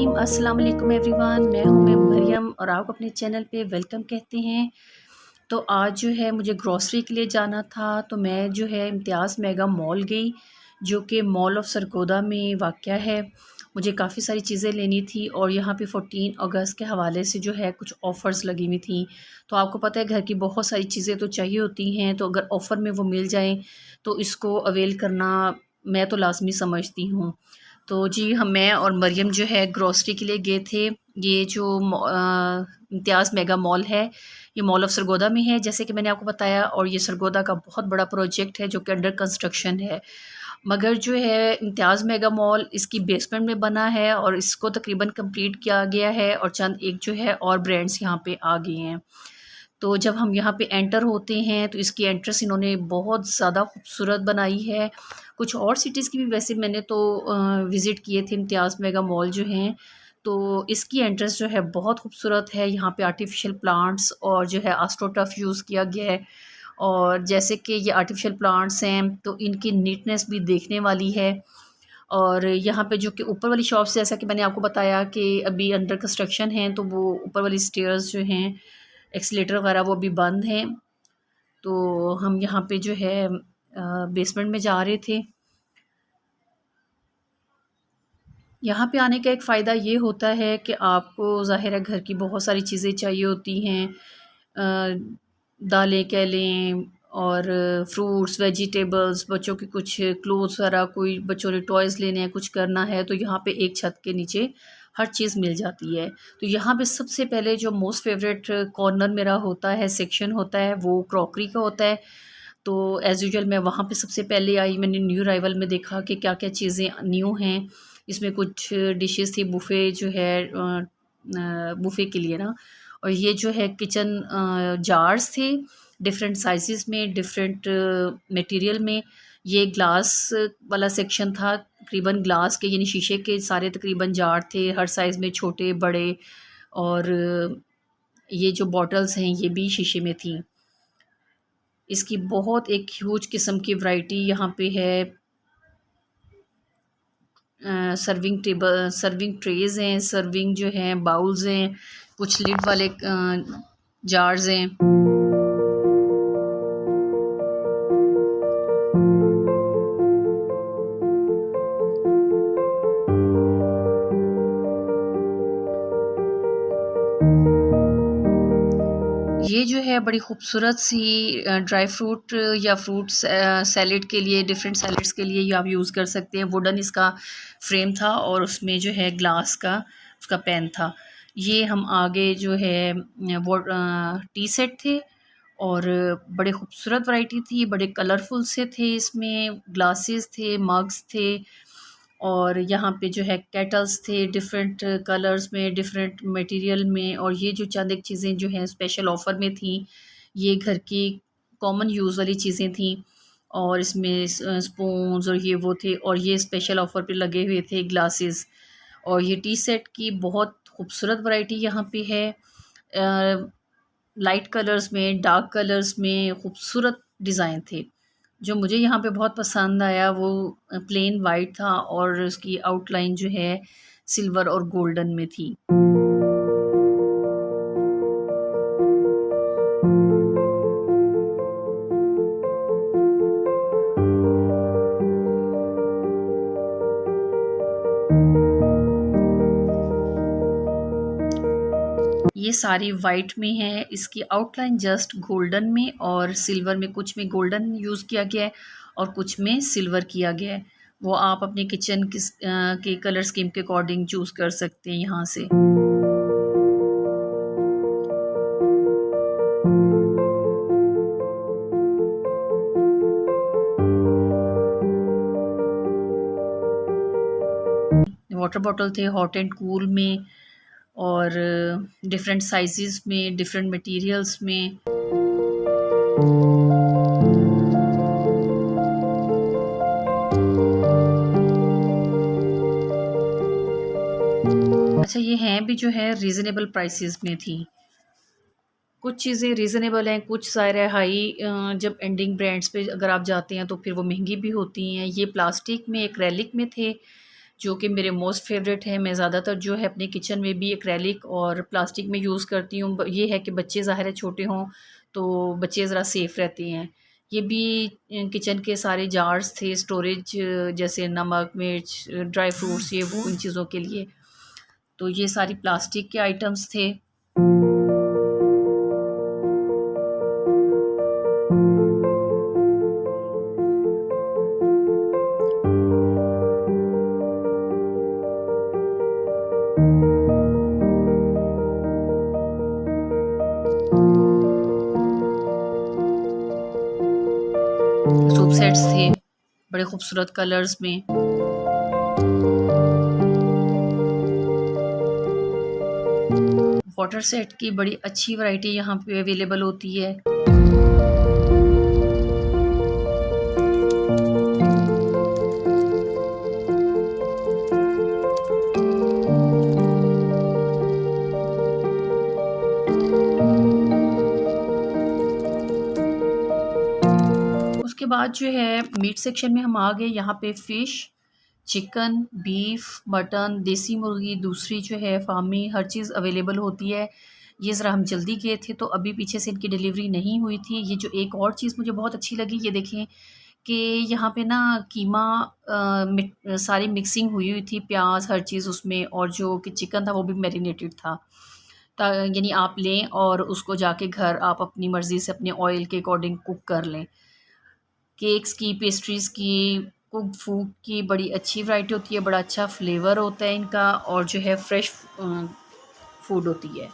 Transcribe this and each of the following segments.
रहीम अस्सलाम वालेकुम एवरीवन। मैं हूं मरियम और आप अपने चैनल पे वेलकम कहते हैं। तो आज जो है मुझे ग्रॉसरी के लिए जाना था, तो मैं जो है इम्तियाज़ मेगा मॉल गई, जो कि मॉल ऑफ सरगोदा में वाक़या है। मुझे काफ़ी सारी चीज़ें लेनी थी और यहाँ पे 14 अगस्त के हवाले से जो है कुछ ऑफ़र्स लगी हुई थी। तो आपको पता है घर की बहुत सारी चीज़ें तो चाहिए होती हैं, तो अगर ऑफ़र में वो मिल जाएँ तो इसको अवेल करना मैं तो लाज़मी समझती हूँ। तो जी मैं और मरियम जो है ग्रॉसरी के लिए गए थे। ये जो इम्तियाज़ मेगा मॉल है, ये मॉल ऑफ सरगोदा में है जैसे कि मैंने आपको बताया, और ये सरगोदा का बहुत बड़ा प्रोजेक्ट है जो कि अंडर कंस्ट्रक्शन है। मगर जो है इम्तियाज़ मेगा मॉल इसकी बेसमेंट में बना है और इसको तकरीबन कंप्लीट किया गया है और चंद एक जो है और ब्रांड्स यहाँ पे आ गए हैं। तो जब हम यहाँ पे एंटर होते हैं तो इसकी एंट्रेंस इन्होंने बहुत ज़्यादा खूबसूरत बनाई है। कुछ और सिटीज़ की भी वैसे मैंने तो विज़िट किए थे इम्तियाज़ मेगा मॉल जो हैं, तो इसकी एंट्रेंस जो है बहुत खूबसूरत है। यहाँ पे आर्टिफ़िशियल प्लांट्स और जो है एस्ट्रोटर्फ यूज़ किया गया है, और जैसे कि ये आर्टिफ़िशियल प्लांट्स हैं तो इनकी नीटनेस भी देखने वाली है। और यहाँ पे जो कि ऊपर वाली शॉप्स, जैसा कि मैंने आपको बताया कि अभी अंडर कंस्ट्रक्शन हैं, तो वो ऊपर वाली स्टेयर्स जो हैं, एक्सीलेटर वगैरह वो अभी बंद हैं। तो हम यहाँ पे जो है बेसमेंट में जा रहे थे। यहाँ पे आने का एक फ़ायदा ये होता है कि आपको ज़ाहिर है घर की बहुत सारी चीज़ें चाहिए होती हैं, दालें कह लें और फ्रूट्स, वेजिटेबल्स, बच्चों के कुछ क्लोथ्स वगैरह, कोई बच्चों ने टॉयज़ लेने हैं, कुछ करना है, तो यहाँ पे एक छत के नीचे हर चीज़ मिल जाती है। तो यहाँ पे सबसे पहले जो मोस्ट फ़ेवरेट कॉर्नर मेरा होता है, सेक्शन होता है, वो क्रॉकरी का होता है। तो एज़ यूजुअल मैं वहाँ पे सबसे पहले आई। मैंने न्यू अराइवल में देखा कि क्या-क्या चीज़ें न्यू हैं। इसमें कुछ डिशेज़ थी, बुफ़े जो है बुफ़े के लिए ना। और ये जो है किचन जार्स थे, डिफ़रेंट साइज़ेज़ में, डिफ़रेंट मटेरियल में। ये ग्लास वाला सेक्शन था, तकरीबन ग्लास के यानी शीशे के सारे तकरीबन जार थे, हर साइज़ में, छोटे, बड़े। और ये जो बॉटल्स हैं ये भी शीशे में थी। इसकी बहुत एक ह्यूज किस्म की वैरायटी यहाँ पे है। सर्विंग ट्रेज़ हैं, सर्विंग जो हैं बाउल्स हैं, कुछ लिड वाले जार्स हैं। ये जो है बड़ी खूबसूरत सी ड्राई फ्रूट या फ्रूट्स सैलेड के लिए, डिफरेंट सैलेड्स के लिए ये आप यूज़ कर सकते हैं। वुडन इसका फ्रेम था और उसमें जो है ग्लास का उसका पैन था। ये हम आगे जो है वो टी सेट थे और बड़े खूबसूरत वैरायटी थी, बड़े कलरफुल से थे, इसमें ग्लासेस थे, मग्स थे। और यहाँ पे जो है केटल्स थे, डिफरेंट कलर्स में, डिफरेंट मटेरियल में। और ये जो चंद एक चीज़ें जो हैं स्पेशल ऑफ़र में थी, ये घर की कॉमन यूज़ वाली चीज़ें थी। और इसमें स्पून्स और ये वो थे, और ये स्पेशल ऑफ़र पे लगे हुए थे ग्लासेस। और ये टी सेट की बहुत खूबसूरत वैरायटी यहाँ पे है, लाइट कलर्स में, डार्क कलर्स में खूबसूरत डिज़ाइन थे। जो मुझे यहाँ पे बहुत पसंद आया वो प्लेन वाइट था और उसकी आउटलाइन जो है सिल्वर और गोल्डन में थी। ये सारी वाइट में है, इसकी आउटलाइन जस्ट गोल्डन में और सिल्वर में, कुछ में गोल्डन यूज़ किया गया है और कुछ में सिल्वर किया गया है। वो आप अपने किचन के कलर स्कीम के अकॉर्डिंग चूज़ कर सकते हैं यहाँ से। वाटर बॉटल थे हॉट एंड कूल में और डिफरेंट साइज़ेज़ में, डिफरेंट मटेरियल्स में। अच्छा, ये हैं भी जो है रीज़नेबल प्राइसेस में थी। कुछ चीज़ें रीज़नेबल हैं, कुछ ज़ाहिर है हाई, जब एंडिंग ब्रांड्स पे अगर आप जाते हैं तो फिर वो महंगी भी होती हैं। ये प्लास्टिक में एक्रेलिक में थे, जो कि मेरे मोस्ट फेवरेट है। मैं ज़्यादातर जो है अपने किचन में भी एक्रेलिक और प्लास्टिक में यूज़ करती हूँ। ये है कि बच्चे ज़ाहिर है छोटे हों तो बच्चे ज़रा सेफ़ रहते हैं। ये भी किचन के सारे जार्स थे स्टोरेज, जैसे नमक, मिर्च, ड्राई फ्रूट्स, ये वो इन चीज़ों के लिए। तो ये सारी प्लास्टिक के आइटम्स थे। सूप सेट्स थे बड़े खूबसूरत कलर्स में। वाटर सेट की बड़ी अच्छी वैरायटी यहाँ पे अवेलेबल होती है। उसके बाद जो है मीट सेक्शन में हम आ गए। यहाँ पे फ़िश, चिकन, बीफ, मटन, देसी मुर्गी, दूसरी जो है फार्मी, हर चीज़ अवेलेबल होती है। ये ज़रा हम जल्दी गए थे तो अभी पीछे से इनकी डिलीवरी नहीं हुई थी। ये जो एक और चीज़ मुझे बहुत अच्छी लगी, ये देखें कि यहाँ पे ना कीमा सारी मिक्सिंग हुई हुई थी, प्याज हर चीज़ उसमें, और जो कि चिकन था वो भी मैरिनेटेड था। यानी आप लें और उसको जाके घर आप अपनी मर्ज़ी से अपने ऑयल के अकॉर्डिंग कुक कर लें। केक्स की, पेस्ट्रीज़ की, कुक्ड फूड की बड़ी अच्छी वैरायटी होती है, बड़ा अच्छा फ्लेवर होता है इनका, और जो है फ्रेश फूड होती है।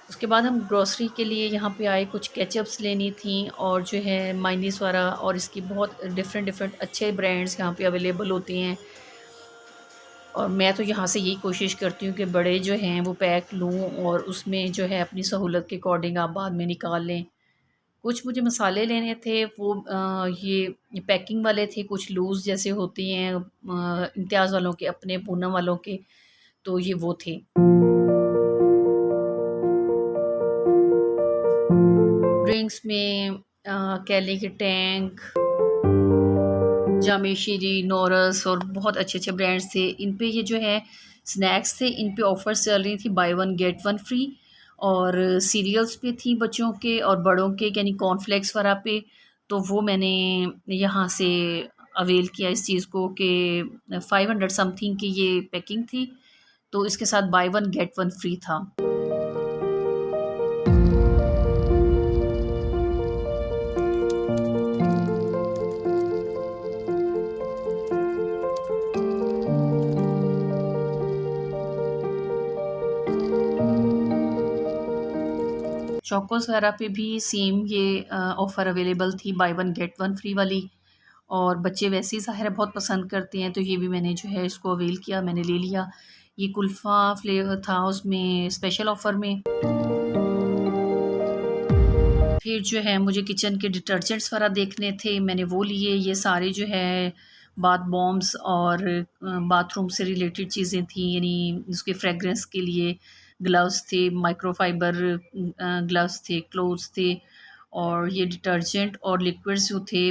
उसके बाद हम ग्रोसरी के लिए यहाँ पे आए, कुछ केचअप्स लेनी थी और जो है मायनीज़ वाला, और इसकी बहुत डिफरेंट डिफरेंट अच्छे ब्रांड्स यहाँ पे अवेलेबल होते हैं। और मैं तो यहाँ से यही कोशिश करती हूँ कि बड़े जो हैं वो पैक लूँ और उसमें जो है अपनी सहूलत के अकॉर्डिंग आप बाद में निकाल लें। कुछ मुझे मसाले लेने थे, वो ये पैकिंग वाले थे, कुछ लूज़ जैसे होती हैं इम्तियाज़ वालों के, अपने पूनम वालों के, तो ये वो थे। ड्रिंक्स में कैली के टैंक, जामे शीरी, नोरस और बहुत अच्छे अच्छे ब्रांड्स थे। इन पे ये जो है स्नैक्स थे, इन पे ऑफ़र्स चल रही थी, by one get one free. और सीरियल्स पे थी बच्चों के और बड़ों के, यानी कॉर्नफ्लेक्स वगैरह पे। तो वो मैंने यहाँ से अवेल किया इस चीज़ को कि 500 समथिंग की ये पैकिंग थी, तो इसके साथ by one get one free था। चोकोस वगैरह पे भी सेम ये ऑफ़र अवेलेबल थी, by one get one free वाली। और बच्चे वैसे ही ज़ाहिर है बहुत पसंद करते हैं, तो ये भी मैंने जो है इसको अवेल किया, मैंने ले लिया। ये कुल्फ़ा फ्लेवर था उसमें स्पेशल ऑफ़र में। फिर जो है मुझे किचन के डिटर्जेंट्स वगैरह देखने थे, मैंने वो लिए। ये सारे जो है बाथ बॉम्ब्स और बाथरूम से रिलेटेड चीज़ें थी, यानी उसके फ्रेगरेंस के लिए ग्लव्स थे, माइक्रोफाइबर ग्लव्स थे, क्लोथ्स थे, और ये डिटर्जेंट और लिक्विड्स जो थे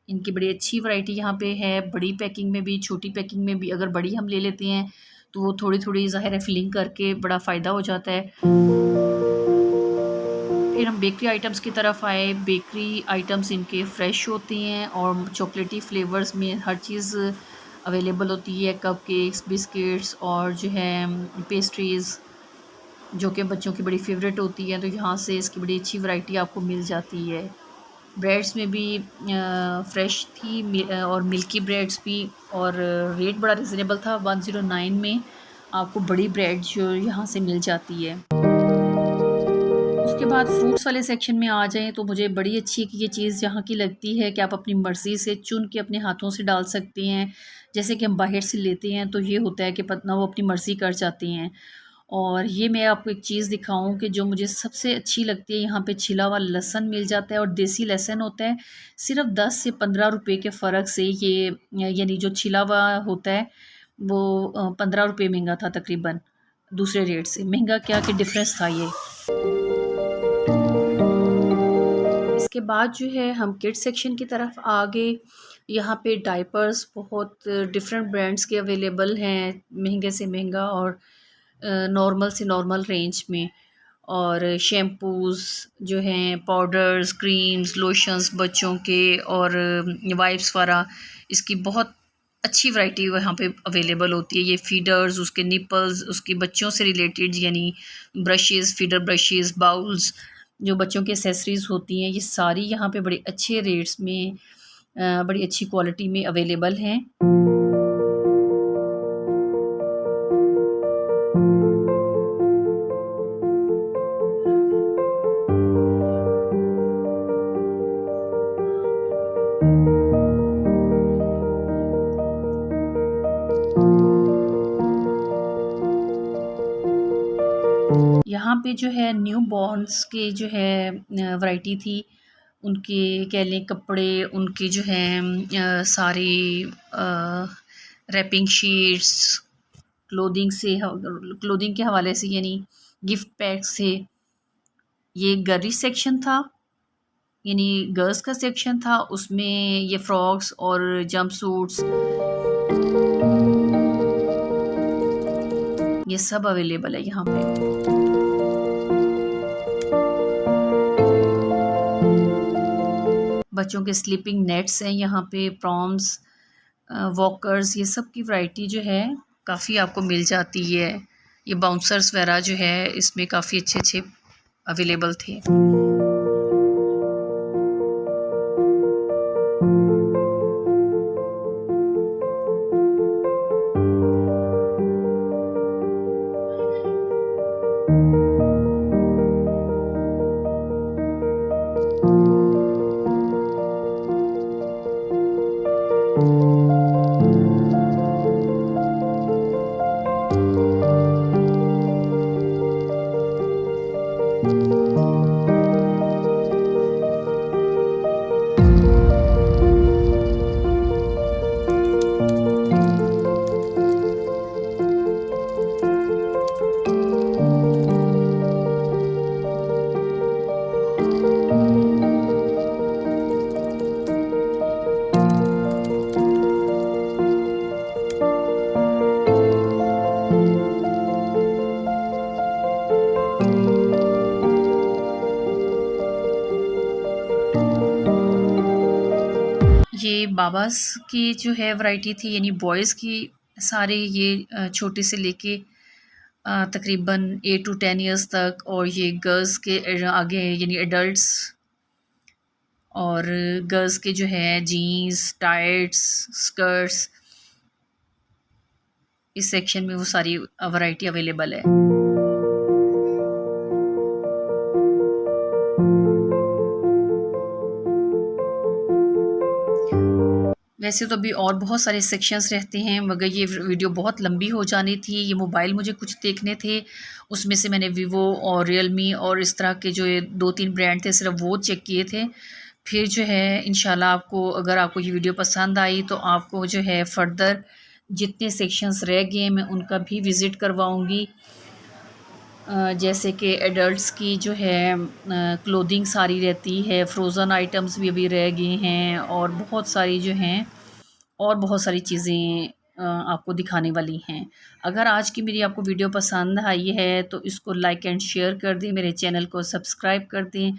इनकी बड़ी अच्छी वैरायटी यहाँ पे है, बड़ी पैकिंग में भी, छोटी पैकिंग में भी। अगर बड़ी हम ले लेते हैं तो वो थोड़ी-थोड़ी ज़ाहिर है फिलिंग करके बड़ा फ़ायदा हो जाता है। फिर हम बेकरी आइटम्स की तरफ आए। बेकरी आइटम्स इनके फ़्रेश होती हैं और चॉकलेटी फ्लेवर्स में हर चीज़ अवेलेबल होती है, कपकेक्स, बिस्किट्स और जो है पेस्ट्रीज़, जो कि बच्चों की बड़ी फ़ेवरेट होती है, तो यहाँ से इसकी बड़ी अच्छी वैरायटी आपको मिल जाती है। ब्रेड्स में भी फ़्रेश थी, और मिल्की ब्रेड्स भी, और रेट बड़ा रिज़नेबल था, 109 में आपको बड़ी ब्रेड जो यहाँ से मिल जाती है। उसके बाद फ्रूट्स वाले सेक्शन में आ जाएँ तो मुझे बड़ी अच्छी ये चीज़ यहाँ की लगती है कि आप अपनी मर्ज़ी से चुन के अपने हाथों से डाल सकते हैं। जैसे कि हम बाहर से लेते हैं तो ये होता है कि पतना वो अपनी मर्ज़ी कर जाते हैं। और ये मैं आपको एक चीज़ दिखाऊँ कि जो मुझे सबसे अच्छी लगती है, यहाँ पे छिला हुआ लहसुन मिल जाता है और देसी लहसुन होता है। सिर्फ़ 10 से 15 रुपए के फ़र्क से ये, यानी जो छिला हुआ होता है वो 15 रुपए महँगा था तकरीबन दूसरे रेट से। महँगा क्या कि डिफ़रेंस था ये। इसके बाद जो है हम किड्स सेक्शन की तरफ आ गए। यहाँ पे डायपर्स बहुत डिफरेंट ब्रांड्स के अवेलेबल हैं, महंगे से महंगा और नॉर्मल से नॉर्मल रेंज में। और शैम्पूज़ जो हैं, पाउडर्स, क्रीम्स, लोशंस बच्चों के और वाइप्स वगैरह, इसकी बहुत अच्छी वैरायटी यहाँ पे अवेलेबल होती है। ये फीडर्स, उसके निपल्स, उसके बच्चों से रिलेटेड यानी ब्रशेज़, फीडर ब्रशेज़, बाउल्स, जो बच्चों की एसेसरीज़ होती हैं, ये सारी यहाँ पे बड़े अच्छे रेट्स में बड़ी अच्छी क्वालिटी में अवेलेबल हैं। यहाँ पे जो है न्यू बॉर्न्स के जो है वैरायटी थी, उनके कह लें कपड़े, उनके जो हैं सारी रैपिंग शीट्स, क्लोथिंग के हवाले से यानी गिफ्ट पैक्स से। ये गर्ल्स सेक्शन था, यानी गर्ल्स का सेक्शन था, उसमें ये फ्रॉक्स और जंप सूट्स ये सब अवेलेबल है यहाँ पे। बच्चों के स्लीपिंग नेट्स हैं यहाँ पे, प्रॉम्स, वॉकर्स, ये सब की वैरायटी जो है काफ़ी आपको मिल जाती है। ये बाउंसर्स वगैरह जो है इसमें काफ़ी अच्छे अच्छे अवेलेबल थे। ये बाबास की जो है वैरायटी थी, यानी बॉयज़ की सारे ये छोटे से लेके तकरीबन 8 to 10 इयर्स तक, और ये गर्ल्स के आगे यानी एडल्ट्स, और गर्ल्स के जो है जीन्स, टाइट्स, स्कर्ट्स, इस सेक्शन में वो सारी वैरायटी अवेलेबल है। वैसे तो अभी और बहुत सारे सेक्शंस रहते हैं, मगर ये वीडियो बहुत लंबी हो जानी थी। ये मोबाइल मुझे कुछ देखने थे, उसमें से मैंने वीवो और रियलमी और इस तरह के जो ये 2-3 ब्रांड थे सिर्फ वो चेक किए थे। फिर जो है इंशाल्लाह आपको, अगर आपको ये वीडियो पसंद आई तो आपको जो है फ़र्दर जितने सेक्शंस रह गए मैं उनका भी विज़िट करवाऊँगी। जैसे कि एडल्ट्स की जो है क्लोथिंग सारी रहती है, फ्रोज़न आइटम्स भी अभी रह गए हैं, और बहुत सारी जो हैं और बहुत सारी चीज़ें आपको दिखाने वाली हैं। अगर आज की मेरी आपको वीडियो पसंद आई है तो इसको लाइक एंड शेयर कर दें, मेरे चैनल को सब्सक्राइब कर दें,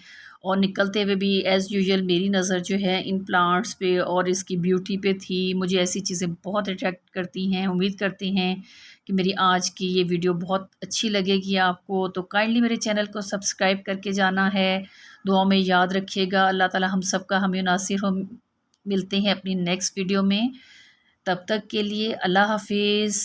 और निकलते हुए भी एज़ यूजुअल मेरी नज़र जो है इन प्लांट्स पे और इसकी ब्यूटी पे थी। मुझे ऐसी चीज़ें बहुत अट्रैक्ट करती हैं। उम्मीद करते हैं कि मेरी आज की ये वीडियो बहुत अच्छी लगेगी आपको, तो काइंडली मेरे चैनल को सब्सक्राइब करके जाना है। दुआ में याद रखिएगा। अल्लाह ताला हम सब का हामी नासिर हो। मिलते हैं अपनी नेक्स्ट वीडियो में, तब तक के लिए अल्लाह हाफिज़।